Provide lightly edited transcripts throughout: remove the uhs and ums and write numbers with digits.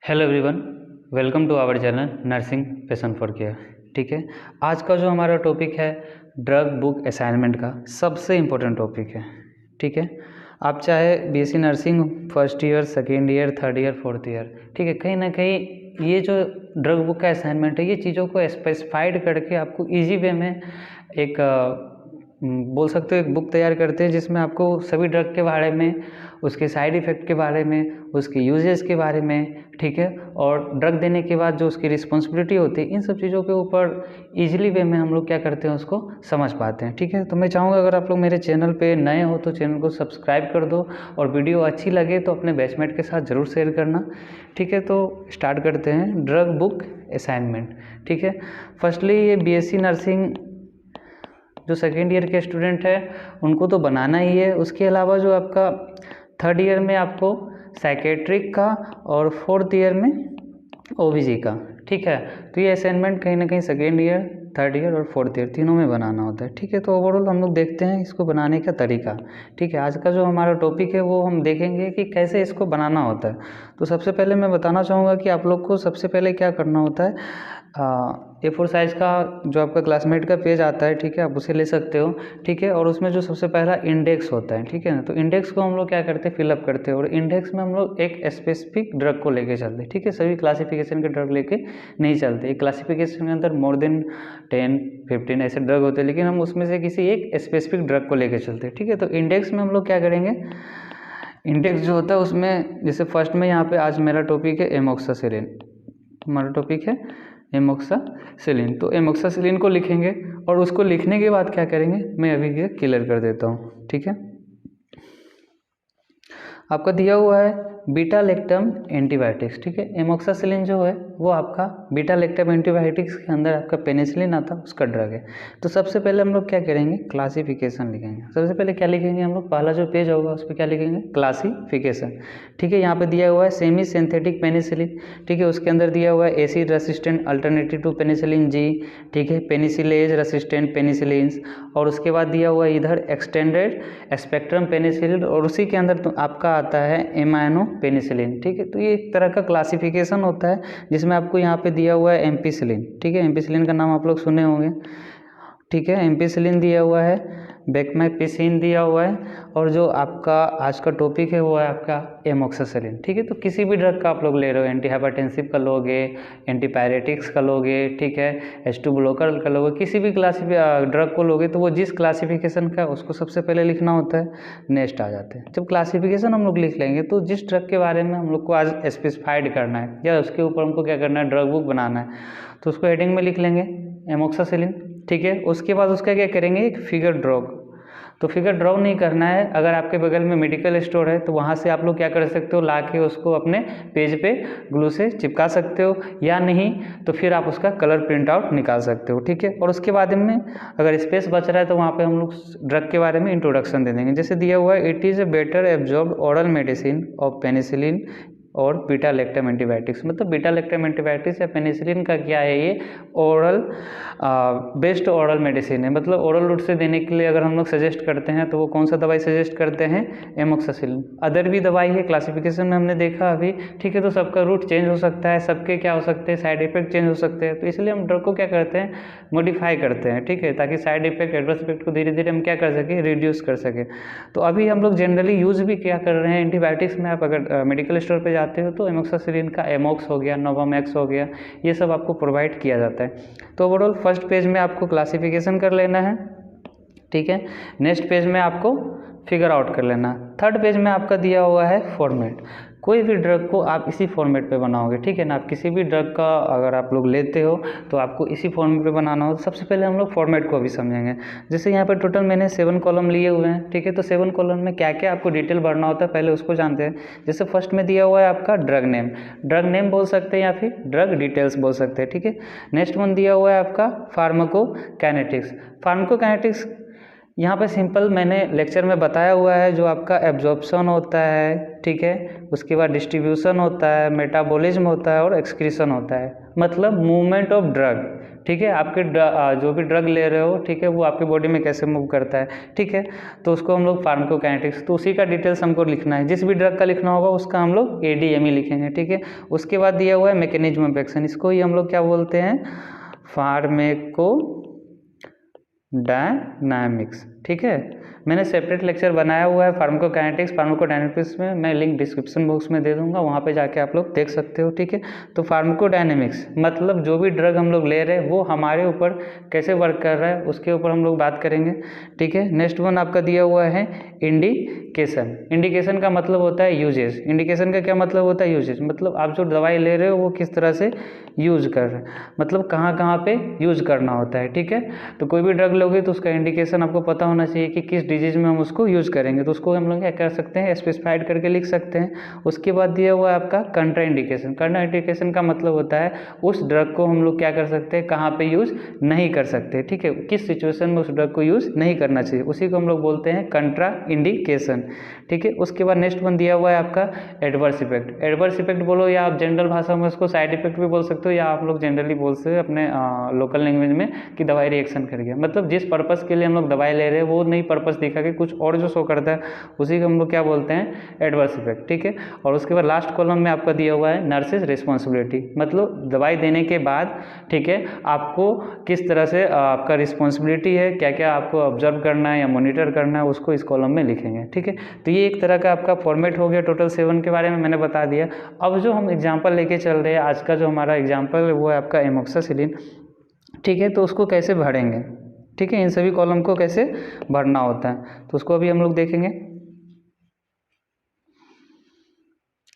Hello everyone, welcome to our channel nursing passion for care. ठीक है, आज का जो हमारा टॉपिक है ड्रग बुक असाइनमेंट का सबसे इम्पोर्टेंट टॉपिक है। ठीक है, आप चाहे BSc nursing first year, second year, third year, fourth year, ठीक है, कहीं ना कहीं ये जो ड्रग बुक का असाइनमेंट है ये चीज़ों को स्पेसिफाइड करके आपको ईजी वे में एक बोल सकते हो एक बुक तैयार करते हैं जिसमें आपको सभी ड्रग के बारे में, उसके साइड इफ़ेक्ट के बारे में, उसके यूजेस के बारे में, ठीक है, और ड्रग देने के बाद जो उसकी रिस्पॉन्सिबिलिटी होती है, इन सब चीज़ों के ऊपर इजीली वे में हम लोग क्या करते हैं उसको समझ पाते हैं। ठीक है, तो मैं चाहूँगा अगर आप लोग मेरे चैनल पे नए हो तो चैनल को सब्सक्राइब कर दो और वीडियो अच्छी लगे तो अपने बैचमेट के साथ ज़रूर शेयर करना। ठीक है, तो स्टार्ट करते हैं ड्रग बुक असाइनमेंट। ठीक है, फर्स्टली ये बीएससी नर्सिंग जो सेकेंड ईयर के स्टूडेंट है उनको तो बनाना ही है। उसके अलावा जो आपका थर्ड ईयर में आपको साइकेट्रिक का और फोर्थ ईयर में ओबीजी का, ठीक है, तो ये असाइनमेंट कहीं ना कहीं सेकेंड ईयर, थर्ड ईयर और फोर्थ ईयर तीनों में बनाना होता है। ठीक है, तो ओवरऑल हम लोग देखते हैं इसको बनाने का तरीका। ठीक है, आज का जो हमारा टॉपिक है वो हम देखेंगे कि कैसे इसको बनाना होता है। तो सबसे पहले मैं बताना चाहूँगा कि आप लोग को सबसे पहले क्या करना होता है। A4 साइज़ का जो आपका क्लासमेट का पेज आता है, ठीक है, आप उसे ले सकते हो। ठीक है, और उसमें जो सबसे पहला इंडेक्स होता है, ठीक है ना, तो इंडेक्स को हम लोग क्या करते हैं, फिलअप करते हैं, और इंडेक्स में हम लोग एक स्पेसिफिक ड्रग को लेके चलते हैं। ठीक है, सभी क्लासिफिकेशन के ड्रग लेके नहीं चलते। एक क्लासिफिकेशन के अंदर मोर देन 10-15 ऐसे ड्रग होते हैं, लेकिन हम उसमें से किसी एक स्पेसिफिक ड्रग को लेके चलते हैं। ठीक है, तो इंडेक्स में हम लोग क्या करेंगे, इंडेक्स जो होता है उसमें जैसे फर्स्ट में यहाँ पे आज मेरा टॉपिक है एमोक्सासिलिन, हमारा टॉपिक है एमोक्सासिलिन, तो एमोक्सासिलिन को लिखेंगे और उसको लिखने के बाद क्या करेंगे, मैं अभी ये क्लियर कर देता हूँ। ठीक है, आपका दिया हुआ है बीटा लैक्टम एंटीबायोटिक्स। ठीक है, एमोक्सासिलिन जो है वो आपका बीटा लैक्टम एंटीबायोटिक्स के अंदर आपका पेनिसिलिन आता है, उसका ड्रग है। तो सबसे पहले हम लोग क्या करेंगे, क्लासिफिकेशन लिखेंगे। सबसे पहले क्या लिखेंगे हम लोग, पहला जो पेज होगा उस पर क्या लिखेंगे, क्लासिफिकेशन। ठीक है, यहाँ पे दिया हुआ है सेमी सिंथेटिक पेनिसिलिन। ठीक है, उसके अंदर दिया हुआ है acid resistant alternative to penicillin G, ठीक है, पेनिसिलेज रेसिस्टेंट पेनिसिलिन्स, और उसके बाद दिया हुआ है इधर एक्सटेंडेड स्पेक्ट्रम पेनिसिलिन, और उसी के अंदर तो आपका आता है एमाइनो पेनिसिलिन। ठीक है, तो ये एक तरह का क्लासिफिकेशन होता है जिसमें आपको यहाँ पे दिया हुआ है एम्पिसिलिन। ठीक है, एम्पिसिलिन का नाम आप लोग सुने होंगे। ठीक है, एम्पिसिलिन दिया हुआ है, बेक्मेपिसिन दिया हुआ है, और जो आपका आज का टॉपिक है वो है आपका एमोक्सासिलिन। ठीक है, तो किसी भी ड्रग का आप लोग ले रहे हो, एंटी हाइपरटेंसिव का लोगे, एंटीपायरेटिक्स का लोगे, ठीक है, H2 ब्लॉकर का लोगे, किसी भी ड्रग को लोगे तो वो जिस क्लासिफिकेशन का उसको सबसे पहले लिखना होता है, नेक्स्ट आ जाते हैं। जब क्लासिफिकेशन हम लोग लिख लेंगे तो जिस ड्रग के बारे में हम लोग को आज स्पेसिफाइड करना है या उसके ऊपर हमको क्या करना है, ड्रग बुक बनाना है, तो उसको हेडिंग में लिख लेंगे एमोक्सासिलिन। ठीक है, उसके बाद उसका क्या करेंगे, एक फिगर ड्रॉ। तो फिगर ड्रॉ नहीं करना है, अगर आपके बगल में मेडिकल स्टोर है तो वहाँ से आप लोग क्या कर सकते हो, ला के उसको अपने पेज पे ग्लू से चिपका सकते हो, या नहीं तो फिर आप उसका कलर प्रिंट आउट निकाल सकते हो। ठीक है, और उसके बाद में अगर स्पेस बच रहा है तो वहाँ पे हम लोग ड्रग के बारे में इंट्रोडक्शन दे देंगे। जैसे दिया हुआ है, it is a better absorbed oral medicine of penicillin और बीटा लैक्टम एंटीबायोटिक्स। मतलब बीटा लैक्टम एंटीबायोटिक्स या पेनिसिलिन का क्या है, ये ओरल बेस्ट ओरल मेडिसिन है। मतलब ओरल रूट से देने के लिए अगर हम लोग सजेस्ट करते हैं तो वो कौन सा दवाई सजेस्ट करते हैं, एमोक्सासिलिन। अदर भी दवाई है, क्लासिफिकेशन में हमने देखा अभी। ठीक है, तो सबका रूट चेंज हो सकता है, सबके क्या हो सकते हैं, साइड इफेक्ट चेंज हो सकते हैं, तो इसलिए हम ड्रग को क्या करते हैं, मॉडिफाई करते हैं। ठीक है, ताकि साइड इफेक्ट, एडवर्स इफेक्ट को धीरे धीरे हम क्या कर सकें, रिड्यूस कर सकें। तो अभी हम लोग जनरली यूज़ भी क्या कर रहे हैं, एंटीबायोटिक्स में आप अगर मेडिकल स्टोर पर जाते हो तो एमोक्सासिलिन का एमोक्स हो गया, नोवामैक्स हो गया, ये सब आपको प्रोवाइड किया जाता है। तो ओवरऑल फर्स्ट पेज में आपको क्लासिफिकेशन कर लेना है। ठीक है, नेक्स्ट पेज में आपको फिगर आउट कर लेना। थर्ड पेज में आपका दिया हुआ है फॉर्मेट। कोई भी ड्रग को आप इसी फॉर्मेट पे बनाओगे। ठीक है ना, आप किसी भी ड्रग का अगर आप लोग लेते हो तो आपको इसी फॉर्मेट पे बनाना हो। तो सबसे पहले हम लोग फॉर्मेट को अभी समझेंगे। जैसे यहाँ पे टोटल मैंने 7 कॉलम लिए हुए हैं। ठीक है, तो 7 कॉलम में क्या क्या आपको डिटेल भरना होता है पहले उसको जानते हैं। जैसे फर्स्ट में दिया हुआ है आपका ड्रग नेम बोल सकते हैं या फिर ड्रग डिटेल्स बोल सकते हैं। ठीक है, नेक्स्ट वन दिया हुआ है आपका फार्माकोकाइनेटिक्स। फार्माकोकाइनेटिक्स यहाँ पे सिंपल मैंने लेक्चर में बताया हुआ है, जो आपका एब्जॉर्प्शन होता है, ठीक है, उसके बाद डिस्ट्रीब्यूशन होता है, मेटाबॉलिज्म होता है और एक्सक्रीशन होता है, मतलब मूवमेंट ऑफ ड्रग, ठीक है, आपके जो भी ड्रग ले रहे हो, ठीक है, वो आपकी बॉडी में कैसे मूव करता है, ठीक है, तो उसको हम लोग फार्माकोकाइनेटिक्स, तो उसी का डिटेल्स हमको लिखना है, जिस भी ड्रग का लिखना होगा उसका हम लोग ADME लिखेंगे, ठीक है। उसके बाद दिया हुआ है मैकेनिज्म ऑफ एक्शन, इसको ही हम लोग क्या बोलते हैं, फार्मेको डायनामिक्स, ठीक है। मैंने सेपरेट लेक्चर बनाया हुआ है फार्माकोकाइनेटिक्स फार्माकोडायनेमिक्स में, मैं लिंक डिस्क्रिप्शन बॉक्स में दे दूंगा, वहाँ पे जाके आप लोग देख सकते हो, ठीक है। तो फार्माकोडायनेमिक्स मतलब जो भी ड्रग हम लोग ले रहे हैं वो हमारे ऊपर कैसे वर्क कर रहा है उसके ऊपर हम लोग बात करेंगे, ठीक है। नेक्स्ट वन आपका दिया हुआ है इंडिकेशन। इंडिकेशन का मतलब होता है यूजेज। इंडिकेशन का क्या मतलब होता है, यूजेज मतलब आप जो दवाई ले रहे हो वो किस तरह से यूज कर रहे हैं, मतलब कहाँ कहाँ पे यूज करना होता है, ठीक है। तो कोई भी ड्रग लोगे तो उसका इंडिकेशन आपको पता होना चाहिए कि किस डिजीज में हम उसको यूज करेंगे, तो उसको हम लोग क्या कर सकते हैं, स्पेसिफाइड करके लिख सकते हैं। उसके बाद दिया हुआ है आपका कंट्रा इंडिकेशन। कंट्रा इंडिकेशन का मतलब होता है उस ड्रग को हम लोग क्या कर सकते हैं, कहाँ पे यूज नहीं कर सकते, ठीक है, किस सिचुएशन में उस ड्रग को यूज नहीं करना चाहिए, उसी को हम लोग बोलते हैं कंट्रा इंडिकेशन, ठीक है। उसके बाद नेक्स्ट वन दिया हुआ है आपका एडवर्स इफेक्ट। एडवर्स इफेक्ट बोलो या आप जनरल भाषा में उसको साइड इफेक्ट भी बोल सकते हो, या आप लोग जनरली बोल सकते हो अपने लोकल लैंग्वेज में कि दवाई रिएक्शन कर गया, मतलब जिस पर्पस के लिए हम लोग दवाई ले रहे हैं वो नहीं पर्पस दिखा के कुछ और जो शो करता है उसी को हम लोग क्या बोलते हैं, एडवर्स इफेक्ट, ठीक है। और उसके बाद लास्ट कॉलम में आपका दिया हुआ है नर्सेज रिस्पॉन्सिबिलिटी, मतलब दवाई देने के बाद, ठीक है, आपको किस तरह से आपका रिस्पॉन्सिबिलिटी है, क्या क्या आपको ऑब्जर्व करना है या मॉनिटर करना है, उसको इस कॉलम में लिखेंगे, ठीक है। तो ये एक तरह का आपका फॉर्मेट हो गया, टोटल 7 के बारे में मैंने बता दिया। अब जो हम एग्जाम्पल लेके चल रहे हैं, आज का जो हमारा एग्जाम्पल है वो है आपका एमोक्सासिलिन, ठीक है। तो उसको कैसे भरेंगे, ठीक है, इन सभी कॉलम को कैसे भरना होता है, तो उसको अभी हम लोग देखेंगे,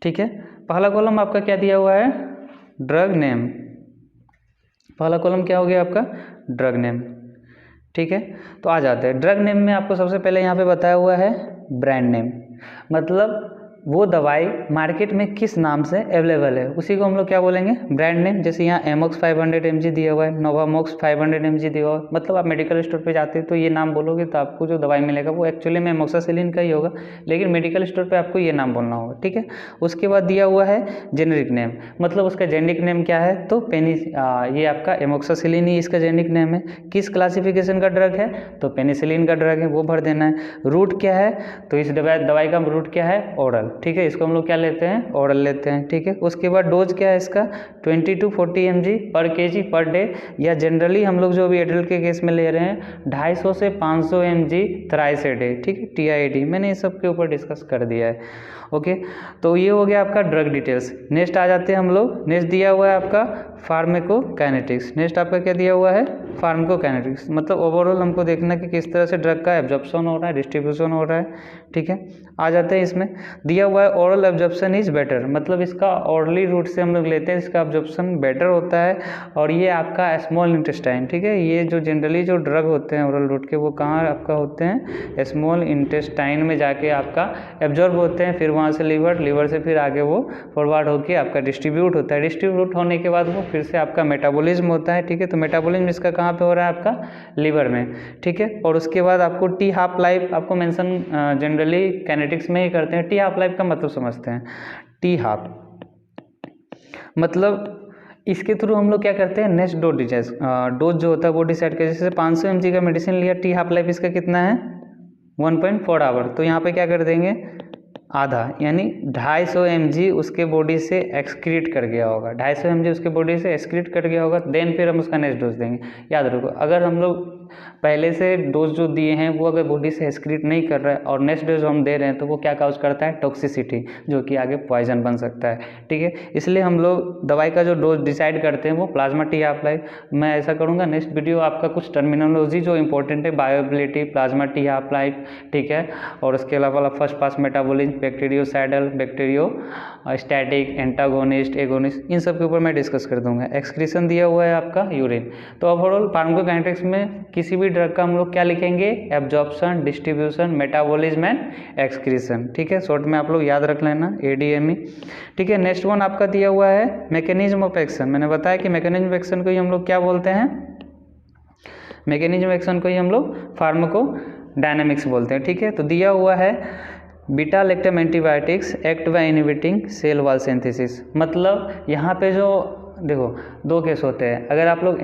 ठीक है। पहला कॉलम आपका क्या दिया हुआ है, ड्रग नेम। पहला कॉलम क्या हो गया आपका, ड्रग नेम, ठीक है। तो आ जाते हैं ड्रग नेम में, आपको सबसे पहले यहाँ पे बताया हुआ है ब्रांड नेम, मतलब वो दवाई मार्केट में किस नाम से अवेलेबल है उसी को हम लोग क्या बोलेंगे, ब्रांड नेम। जैसे यहाँ एमॉक्स 500 mg दिया हुआ है, नोवामॉक्स 500 mg दिया हुआ है, मतलब आप मेडिकल स्टोर पे जाते हैं तो ये नाम बोलोगे तो आपको जो दवाई मिलेगा वो एक्चुअली में एमॉक्सासिलिन का ही होगा, लेकिन मेडिकल स्टोर पे आपको ये नाम बोलना होगा, ठीक है। उसके बाद दिया हुआ है जेनेरिक नेम, मतलब उसका जेनेरिक नेम क्या है, तो ये आपका एमॉक्सासिलिन ही इसका जेनेरिक नेम है। किस क्लासिफिकेशन का ड्रग है, तो पेनिसिलिन का ड्रग है, वो भर देना है। रूट क्या है, तो इस दवाई का रूट क्या है, ओरल, ठीक है, इसको हम लोग क्या लेते हैं, ओरल लेते हैं, ठीक है। उसके बाद डोज क्या है इसका, 20 to 40 mg पर kg पर डे, या जनरली हम लोग जो अभी एडल्ट के केस में ले रहे हैं 250 से 500 mg थ्राइस ए डे, ठीक है, TID मैंने इस सब के ऊपर डिस्कस कर दिया है, ओके। तो ये हो गया आपका ड्रग डिटेल्स। नेक्स्ट आ जाते हैं हम लोग, नेक्स्ट दिया हुआ है आपका फार्मेकोकाइनेटिक्स। नेक्स्ट आपका क्या दिया हुआ है, फार्मेकोकाइनेटिक्स, मतलब ओवरऑल हमको देखना कि किस तरह से ड्रग का एब्जॉर्प्शन हो रहा है, डिस्ट्रीब्यूशन हो रहा है, ठीक है। आ जाते हैं इसमें, दिया हुआ है ओरल एब्जॉर्प्शन इज बेटर, मतलब इसका ओरली रूट से हम लोग लेते हैं, इसका एब्जॉर्प्शन बेटर होता है, और ये आपका स्मॉल इंटेस्टाइन, ठीक है। ये जो जनरली जो ड्रग होते हैं ओरल रूट के वो कहाँ आपका होते हैं, स्मॉल इंटेस्टाइन में जाके आपका एब्जॉर्ब होते हैं, फिर वहाँ से लिवर से फिर आगे वो फॉरवर्ड होके आपका डिस्ट्रीब्यूट होता है। डिस्ट्रीब्यूट होने के बाद वो फिर से आपका मेटाबॉलिज्म होता है, ठीक है। तो मेटाबॉलिज्म इसका कहाँ पे हो रहा है, आपका लिवर में, ठीक है। और उसके बाद आपको टी हाफ लाइफ आपको मेंशन जनरली काइनेटिक्स में ही करते हैं। टी हाफ लाइफ का मतलब समझते हैं, टी हाफ मतलब इसके थ्रू हम लोग क्या करते हैं, नेक्स्ट डोज जो होता है वो डिसाइड करते हैं। जैसे 500 mg का मेडिसिन लिया, टी हाफ लाइफ इसका कितना है, 1.4 आवर, तो यहाँ पे क्या कर देंगे, आधा, यानी 250 mg उसके बॉडी से एक्सक्रीट कर गया होगा, 250 mg उसके बॉडी से एक्सक्रीट कर गया होगा, देन फिर हम उसका नेक्स्ट डोज देंगे। याद रखो, अगर हम लोग पहले से डोज जो दिए हैं वो अगर बॉडी से एक्सक्रीट नहीं कर रहा है और नेक्स्ट डोज हम दे रहे हैं तो वो क्या काउज करता है, टॉक्सिसिटी, जो कि आगे पॉइजन बन सकता है, ठीक है। इसलिए हम लोग दवाई का जो डोज डिसाइड करते हैं वो प्लाज्मा टी हाफ लाइफ, मैं ऐसा करूँगा नेक्स्ट वीडियो आपका कुछ टर्मिनोलॉजी जो इंपॉर्टेंट है, bioavailability, plasma T half life, ठीक है, और उसके अलावा first pass metabolism, bactericidal, bacteriostatic, antagonist, agonist, इन सब के ऊपर मैं डिस्कस कर दूंगा। एक्सक्रीशन दिया हुआ है आपका यूरिन। तो ओवरऑल फार्माकोकाइनेटिक्स में किसी भी ड्रग का हम लोग क्या लिखेंगे, absorption, distribution, metabolism and excretion, ठीक है। शॉर्ट में आप लोग याद रख लेना ADME, ठीक है। नेक्स्ट वन आपका दिया हुआ है मैकेनिज्म ऑफ एक्शन। मैंने बताया कि मैकेनिज्म ऑफ एक्शन को ही हम लोग क्या बोलते हैं, मैकेनिज्म ऑफ एक्शन को ही हम लोग फार्माको डायनामिक्स बोलते हैं, ठीक है। तो दिया हुआ है beta lactam antibiotics act by inhibiting cell wall synthesis. मतलब यहाँ पे जो देखो दो केस होते हैं। अगर आप लोग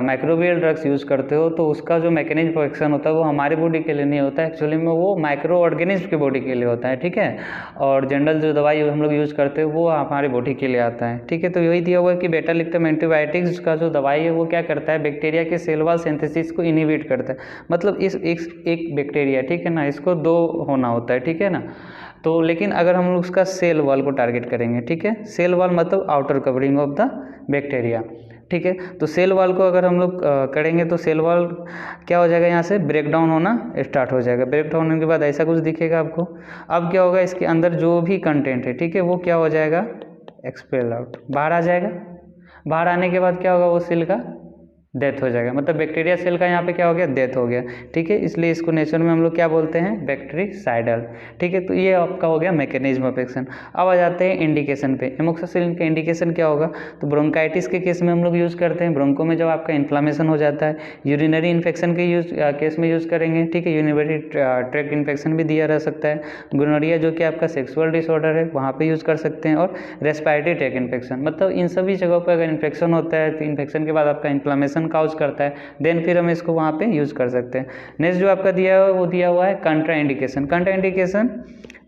माइक्रोबियल ड्रग्स यूज़ करते हो तो उसका जो मैकेनिज्म ऑफ एक्शन होता है वो हमारे बॉडी के लिए नहीं होता है, एक्चुअली में वो माइक्रो ऑर्गेनिज्म के बॉडी के लिए होता है, ठीक है। और जनरल जो दवाई हम लोग यूज़ करते हैं वो हमारे बॉडी के लिए आता है, ठीक है। तो यही दिया हुआ है कि बीटा लैक्टम एंटीबायोटिक्स का जो दवाई है वो क्या करता है, बैक्टीरिया के सेल वॉल सिंथेसिस को इनहिबिट करता है। मतलब इस एक बैक्टीरिया, ठीक है ना, इसको दो होना होता है, ठीक है ना। तो लेकिन अगर हम लोग उसका सेल वॉल को टारगेट करेंगे, ठीक है, सेल वॉल मतलब outer covering of the bacteria, ठीक है। तो सेल वॉल को अगर हम लोग करेंगे तो सेल वॉल क्या हो जाएगा, यहाँ से ब्रेक डाउन होना स्टार्ट हो जाएगा। ब्रेक डाउन होने के बाद ऐसा कुछ दिखेगा आपको। अब क्या होगा, इसके अंदर जो भी कंटेंट है, ठीक है, वो क्या हो जाएगा, एक्सपेल आउट, बाहर आ जाएगा। बाहर आने के बाद क्या होगा, वो सेल का डेथ हो जाएगा। मतलब बैक्टीरिया सेल का यहाँ पे क्या हो गया, डेथ हो गया, ठीक है। इसलिए इसको नेचर में हम लोग क्या बोलते हैं, बैक्टीरिसाइडल, ठीक है। तो ये आपका हो गया मैकेनिज्म ऑफ एक्शन। अब आ जाते हैं इंडिकेशन पे। एमोक्सासिलिन का इंडिकेशन क्या होगा, तो ब्रोंकाइटिस के केस में हम लोग यूज़ करते हैं। ब्रोंको में जब आपका इन्फ्लामेशन हो जाता है, यूरिनरी इन्फेक्शन के केस में यूज़ करेंगे, ठीक है। यूरिनरी ट्रैक्ट इन्फेक्शन भी दिया रह सकता है। गोनोरिया जो कि आपका सेक्सुअल डिसऑर्डर है, वहाँ पे यूज़ कर सकते हैं। और रेस्पिरेटरी ट्रैक्ट इन्फेक्शन, मतलब इन सभी जगहों पर अगर इन्फेक्शन होता है तो इन्फेक्शन के बाद आपका इन्फ्लामेशन काउज करता है, देन फिर हम इसको वहाँ पे यूज़ कर सकते हैं। नेक्स्ट जो आपका दिया हुआ है वो दिया हुआ है कंट्रा इंडिकेशन। कंट्रा इंडिकेशन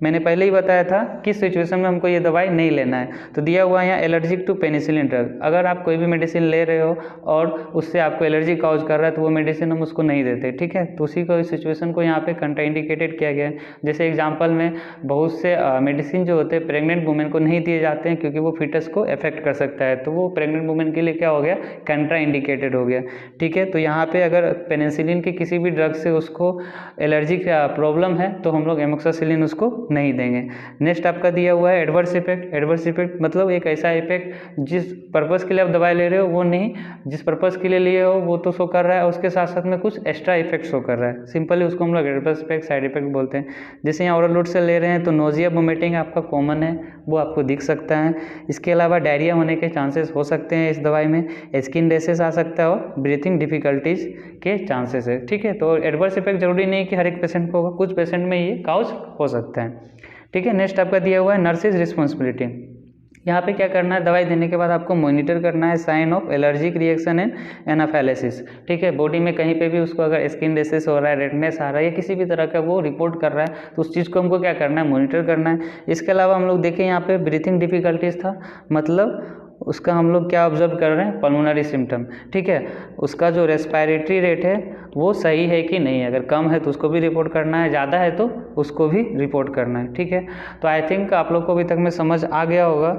मैंने पहले ही बताया था किस सिचुएशन में हमको ये दवाई नहीं लेना है। तो दिया हुआ है यहाँ एलर्जिक टू पेनिसिलिन ड्रग। अगर आप कोई भी मेडिसिन ले रहे हो और उससे आपको एलर्जी काउज कर रहा है तो वो मेडिसिन हम उसको नहीं देते, ठीक है। तो उसी को सिचुएशन को यहाँ पे कंट्रा इंडिकेटेड किया गया है। जैसे एग्जाम्पल में बहुत से मेडिसिन जो होते हैं प्रेग्नेंट वुमेन को नहीं दिए जाते हैं क्योंकि वो फिटस को अफेक्ट कर सकता है। तो वो प्रेग्नेंट वुमेन के लिए क्या हो गया, कंट्रा इंडिकेटेड हो गया, ठीक है। तो यहाँ पे अगर पेनिसिलिन के किसी भी ड्रग से उसको एलर्जी का प्रॉब्लम है तो हम लोग एमोक्सासिलिन उसको नहीं देंगे। नेक्स्ट आपका दिया हुआ है एडवर्स इफेक्ट। एडवर्स इफेक्ट मतलब एक ऐसा इफेक्ट जिस पर्पज़ के लिए आप दवाई ले रहे हो वो नहीं, जिस पर्पज़ के लिए लिए हो वो तो शो कर रहा है, उसके साथ साथ में कुछ एक्स्ट्रा इफेक्ट शो कर रहा है। सिंपली उसको हम लोग एडवर्स इफेक्ट, साइड इफेक्ट बोलते हैं। जैसे यहाँ ओरल रूट से ले रहे हैं तो नोजिया वोमिटिंग आपका कॉमन है, वो आपको दिख सकता है। इसके अलावा डायरिया होने के चांसेस हो सकते हैं इस दवाई में, स्किन रैशेस आ सकता है और ब्रीथिंग डिफिकल्टीज के चांसेस है, ठीक है। तो एडवर्स इफेक्ट जरूरी नहीं कि हर एक पेशेंट को होगा, कुछ पेशेंट में ये काउज हो सकता है, ठीक है। नेक्स्ट आपका दिया हुआ है नर्सेज रिस्पॉन्सिबिलिटी। यहाँ पे क्या करना है, दवाई देने के बाद आपको मॉनिटर करना है sign of allergic reaction and anaphylaxis, ठीक है। बॉडी में कहीं पे भी उसको अगर स्किन रैशेस हो रहा है, रेडनेस आ रहा है या किसी भी तरह का वो रिपोर्ट कर रहा है तो उस चीज़ को हमको क्या करना है, मॉनिटर करना है। इसके अलावा हम लोग देखें यहाँ पे ब्रीथिंग डिफिकल्टीज था, मतलब उसका हम लोग क्या ऑब्जर्व कर रहे हैं, पल्मोनरी सिम्टम, ठीक है। उसका जो रेस्पिरेटरी रेट है वो सही है कि नहीं है, अगर कम है तो उसको भी रिपोर्ट करना है, ज़्यादा है तो उसको भी रिपोर्ट करना है, ठीक है। तो आई थिंक आप लोग को अभी तक में समझ आ गया होगा।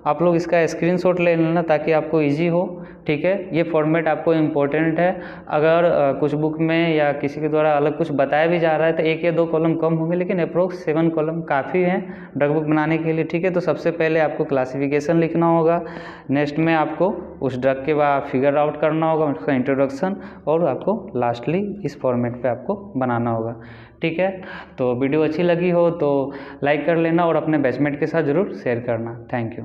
आप लोग इसका स्क्रीनशॉट ले लेना ताकि आपको इजी हो, ठीक है। ये फॉर्मेट आपको इम्पोर्टेंट है। अगर कुछ बुक में या किसी के द्वारा अलग कुछ बताया भी जा रहा है तो 1 या 2 कॉलम कम होंगे, लेकिन अप्रोक्स 7 कॉलम काफ़ी हैं ड्रग बुक बनाने के लिए, ठीक है। तो सबसे पहले आपको क्लासिफिकेशन लिखना होगा, नेक्स्ट में आपको उस ड्रग के बाद फिगर आउट करना होगा, उसका इंट्रोडक्शन, और आपको लास्टली इस फॉर्मेट पे आपको बनाना होगा, ठीक है। तो वीडियो अच्छी लगी हो तो लाइक कर लेना और अपने बैचमेट के साथ ज़रूर शेयर करना। Thank you.